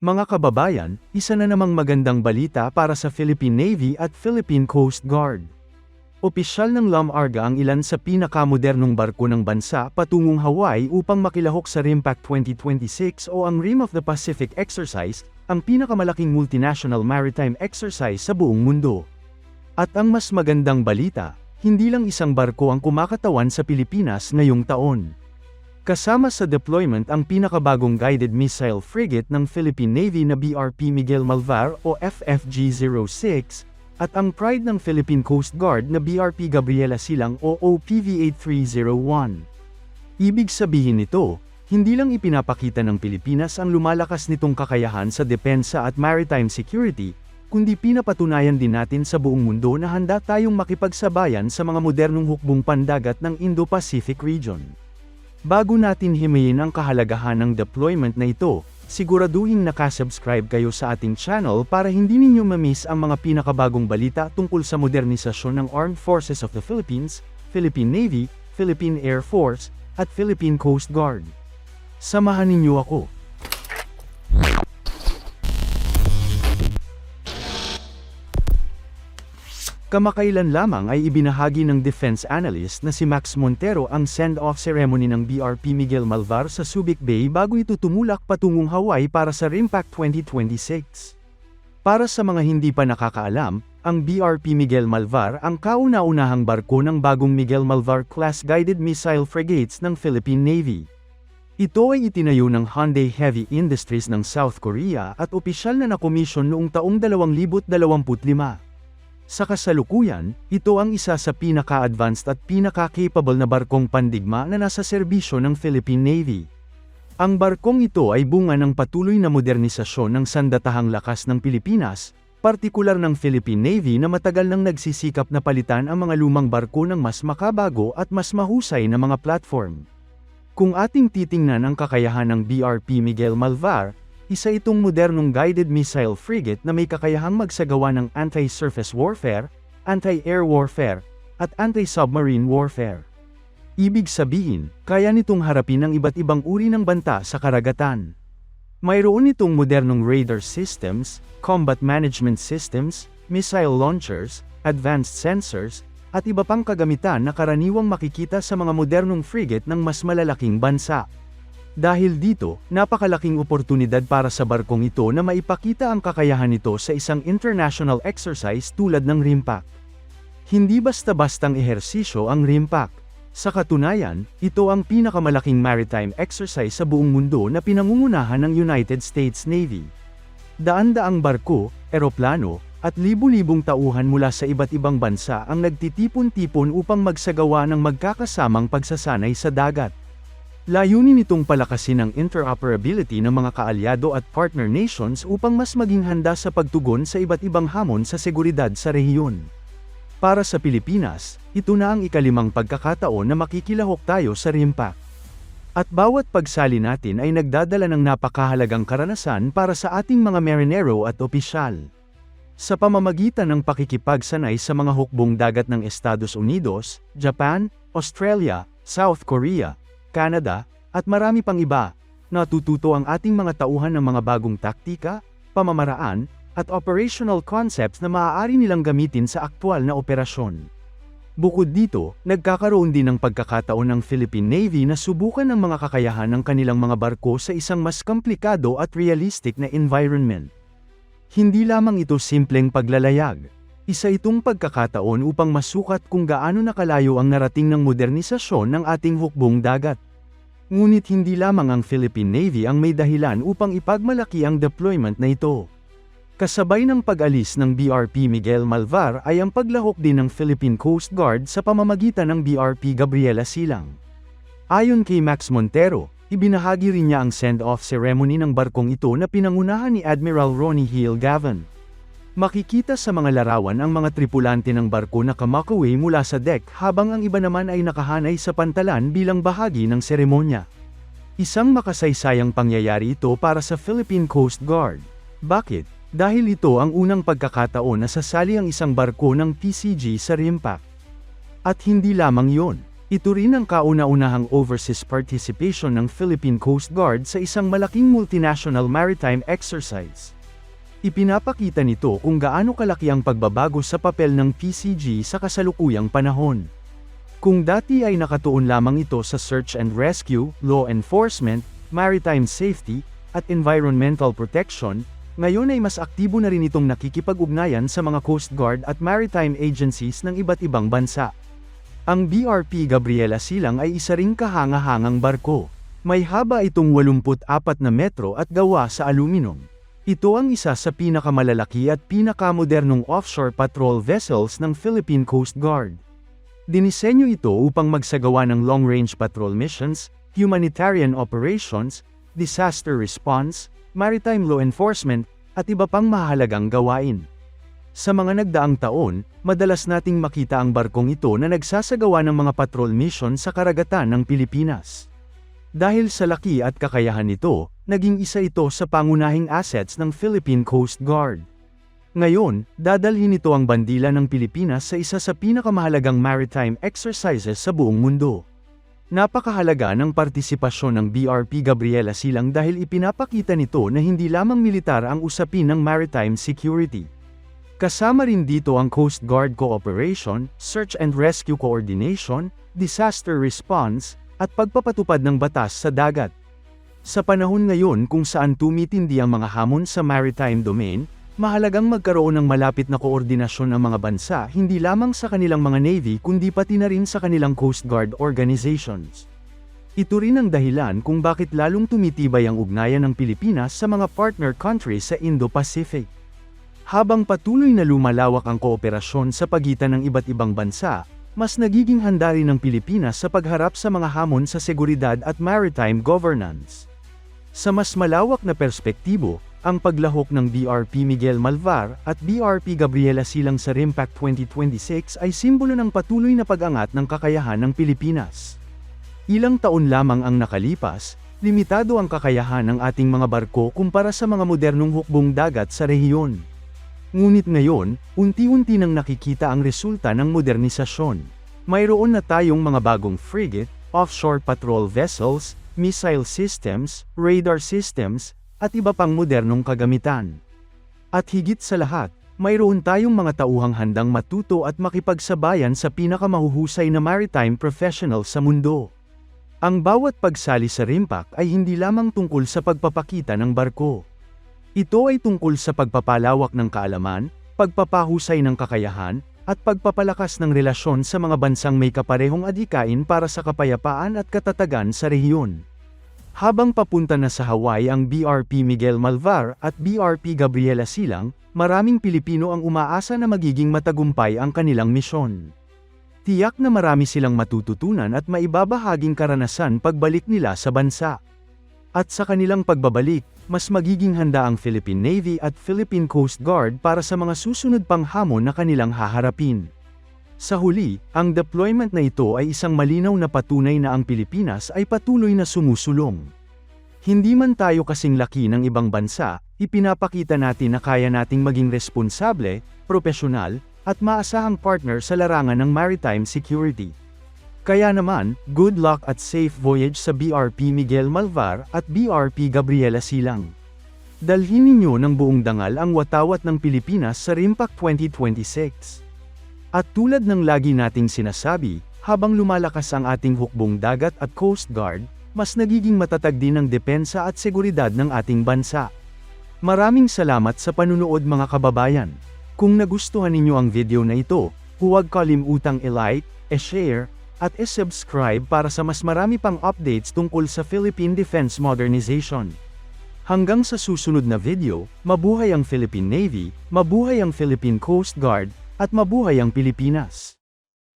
Mga kababayan, isa na namang magandang balita para sa Philippine Navy at Philippine Coast Guard. Opisyal ng LUMARGA ang ilan sa pinakamodernong barko ng bansa patungong Hawaii upang makilahok sa RIMPAC 2026 o ang Rim of the Pacific Exercise, ang pinakamalaking multinational maritime exercise sa buong mundo. At ang mas magandang balita, hindi lang isang barko ang kumakatawan sa Pilipinas ngayong taon. Kasama sa deployment ang pinakabagong guided missile frigate ng Philippine Navy na BRP Miguel Malvar o FFG-06, at ang pride ng Philippine Coast Guard na BRP Gabriela Silang o OPV-8301. Ibig sabihin nito, hindi lang ipinapakita ng Pilipinas ang lumalakas nitong kakayahan sa depensa at maritime security, kundi pinapatunayan din natin sa buong mundo na handa tayong makipagsabayan sa mga modernong hukbong pandagat ng Indo-Pacific region. Bago natin himayin ang kahalagahan ng deployment na ito, siguraduhin nakasubscribe kayo sa ating channel para hindi ninyo ma-miss ang mga pinakabagong balita tungkol sa modernisasyon ng Armed Forces of the Philippines, Philippine Navy, Philippine Air Force, at Philippine Coast Guard. Samahan ninyo ako. Kamakailan lamang ay ibinahagi ng defense analyst na si Max Montero ang send-off ceremony ng BRP Miguel Malvar sa Subic Bay bago ito tumulak patungong Hawaii para sa RIMPAC 2026. Para sa mga hindi pa nakakaalam, ang BRP Miguel Malvar ang kauna-unahang barko ng bagong Miguel Malvar-class guided missile frigates ng Philippine Navy. Ito ay itinayo ng Hyundai Heavy Industries ng South Korea at opisyal na nakomisyon noong taong 2025. Sa kasalukuyan, ito ang isa sa pinaka-advanced at pinaka-capable na barkong pandigma na nasa serbisyo ng Philippine Navy. Ang barkong ito ay bunga ng patuloy na modernisasyon ng sandatahang lakas ng Pilipinas, partikular ng Philippine Navy na matagal nang nagsisikap na palitan ang mga lumang barko ng mas makabago at mas mahusay na mga platform. Kung ating titingnan ang kakayahan ng BRP Miguel Malvar, isa itong modernong guided missile frigate na may kakayahang magsagawa ng anti-surface warfare, anti-air warfare, at anti-submarine warfare. Ibig sabihin, kaya nitong harapin ang iba't ibang uri ng banta sa karagatan. Mayroon itong modernong radar systems, combat management systems, missile launchers, advanced sensors, at iba pang kagamitan na karaniwang makikita sa mga modernong frigate ng mas malalaking bansa. Dahil dito, napakalaking oportunidad para sa barkong ito na maipakita ang kakayahan nito sa isang international exercise tulad ng RIMPAC. Hindi basta-bastang ehersisyo ang RIMPAC. Sa katunayan, ito ang pinakamalaking maritime exercise sa buong mundo na pinangungunahan ng United States Navy. Daan-daang barko, eroplano, at libu-libong tauhan mula sa iba't ibang bansa ang nagtitipon-tipon upang magsagawa ng magkakasamang pagsasanay sa dagat. Layunin nitong palakasin ang interoperability ng mga kaalyado at partner nations upang mas maging handa sa pagtugon sa iba't ibang hamon sa seguridad sa rehiyon. Para sa Pilipinas, ito na ang ikalimang pagkakataon na makikilahok tayo sa RIMPAC. At bawat pagsali natin ay nagdadala ng napakahalagang karanasan para sa ating mga marinero at opisyal. Sa pamamagitan ng pakikipagsanay sa mga hukbong dagat ng Estados Unidos, Japan, Australia, South Korea, Canada, at marami pang iba, natututo ang ating mga tauhan ng mga bagong taktika, pamamaraan, at operational concepts na maaari nilang gamitin sa aktwal na operasyon. Bukod dito, nagkakaroon din ng pagkakataon ng Philippine Navy na subukan ang mga kakayahan ng kanilang mga barko sa isang mas komplikado at realistic na environment. Hindi lamang ito simpleng paglalayag. Isa itong pagkakataon upang masukat kung gaano nakalayo ang narating ng modernisasyon ng ating hukbong dagat. Ngunit hindi lamang ang Philippine Navy ang may dahilan upang ipagmalaki ang deployment na ito. Kasabay ng pag-alis ng BRP Miguel Malvar ay ang paglahok din ng Philippine Coast Guard sa pamamagitan ng BRP Gabriela Silang. Ayon kay Max Montero, ibinahagi rin niya ang send-off ceremony ng barkong ito na pinangunahan ni Admiral Ronnie Hill Gavin. Makikita sa mga larawan ang mga tripulante ng barko na kamakaway mula sa deck habang ang iba naman ay nakahanay sa pantalan bilang bahagi ng seremonya. Isang makasaysayang pangyayari ito para sa Philippine Coast Guard. Bakit? Dahil ito ang unang pagkakataon na sasali ang isang barko ng PCG sa RIMPAC. At hindi lamang yon. Ito rin ang kauna-unahang overseas participation ng Philippine Coast Guard sa isang malaking multinational maritime exercise. Ipinapakita nito kung gaano kalaki ang pagbabago sa papel ng PCG sa kasalukuyang panahon. Kung dati ay nakatuon lamang ito sa search and rescue, law enforcement, maritime safety, at environmental protection, ngayon ay mas aktibo na rin itong nakikipag-ugnayan sa mga Coast Guard at maritime agencies ng iba't ibang bansa. Ang BRP Gabriela Silang ay isa ring kahanga-hangang barko. May haba itong 84 na metro at gawa sa aluminum. Ito ang isa sa pinakamalalaki at pinakamodernong offshore patrol vessels ng Philippine Coast Guard. Dinisenyo ito upang magsagawa ng long-range patrol missions, humanitarian operations, disaster response, maritime law enforcement, at iba pang mahalagang gawain. Sa mga nagdaang taon, madalas nating makita ang barkong ito na nagsasagawa ng mga patrol mission sa karagatan ng Pilipinas. Dahil sa laki at kakayahan nito, naging isa ito sa pangunahing assets ng Philippine Coast Guard. Ngayon, dadalhin ito ang bandila ng Pilipinas sa isa sa pinakamahalagang maritime exercises sa buong mundo. Napakahalaga ng partisipasyon ng BRP Gabriela Silang dahil ipinapakita nito na hindi lamang militar ang usapin ng maritime security. Kasama rin dito ang Coast Guard cooperation, search and rescue coordination, disaster response, at pagpapatupad ng batas sa dagat. Sa panahon ngayon kung saan tumitindi ang mga hamon sa maritime domain, mahalagang magkaroon ng malapit na koordinasyon ng mga bansa hindi lamang sa kanilang mga navy kundi pati na rin sa kanilang Coast Guard organizations. Ito rin ang dahilan kung bakit lalong tumitibay ang ugnayan ng Pilipinas sa mga partner countries sa Indo-Pacific. Habang patuloy na lumalawak ang kooperasyon sa pagitan ng iba't ibang bansa, mas nagiging handa rin ang Pilipinas sa pagharap sa mga hamon sa seguridad at maritime governance. Sa mas malawak na perspektibo, ang paglahok ng BRP Miguel Malvar at BRP Gabriela Silang sa RIMPAC 2026 ay simbolo ng patuloy na pag-angat ng kakayahan ng Pilipinas. Ilang taon lamang ang nakalipas, limitado ang kakayahan ng ating mga barko kumpara sa mga modernong hukbong dagat sa rehiyon. Ngunit ngayon, unti-unti nang nakikita ang resulta ng modernisasyon. Mayroon na tayong mga bagong frigate, offshore patrol vessels, missile systems, radar systems, at iba pang modernong kagamitan. At higit sa lahat, mayroon tayong mga tauhang handang matuto at makipagsabayan sa pinakamahuhusay na maritime professional sa mundo. Ang bawat pagsali sa RIMPAC ay hindi lamang tungkol sa pagpapakita ng barko. Ito ay tungkol sa pagpapalawak ng kaalaman, pagpapahusay ng kakayahan, at pagpapalakas ng relasyon sa mga bansang may kaparehong adhikain para sa kapayapaan at katatagan sa rehiyon. Habang papunta na sa Hawaii ang BRP Miguel Malvar at BRP Gabriela Silang, maraming Pilipino ang umaasa na magiging matagumpay ang kanilang misyon. Tiyak na marami silang matututunan at maibabahaging karanasan pagbalik nila sa bansa. At sa kanilang pagbabalik, mas magiging handa ang Philippine Navy at Philippine Coast Guard para sa mga susunod pang hamon na kanilang haharapin. Sa huli, ang deployment na ito ay isang malinaw na patunay na ang Pilipinas ay patuloy na sumusulong. Hindi man tayo kasing laki ng ibang bansa, ipinapakita natin na kaya nating maging responsable, propesyonal, at maasahang partner sa larangan ng maritime security. Kaya naman, good luck at safe voyage sa BRP Miguel Malvar at BRP Gabriela Silang. Dalhin ninyo ng buong dangal ang watawat ng Pilipinas sa RIMPAC 2026. At tulad ng lagi nating sinasabi, habang lumalakas ang ating hukbong dagat at Coast Guard, mas nagiging matatag din ang depensa at seguridad ng ating bansa. Maraming salamat sa panunood mga kababayan. Kung nagustuhan ninyo ang video na ito, huwag kalimutang i-like, i-share, at i-subscribe para sa mas marami pang updates tungkol sa Philippine Defense Modernization. Hanggang sa susunod na video, mabuhay ang Philippine Navy, mabuhay ang Philippine Coast Guard, at mabuhay ang Pilipinas!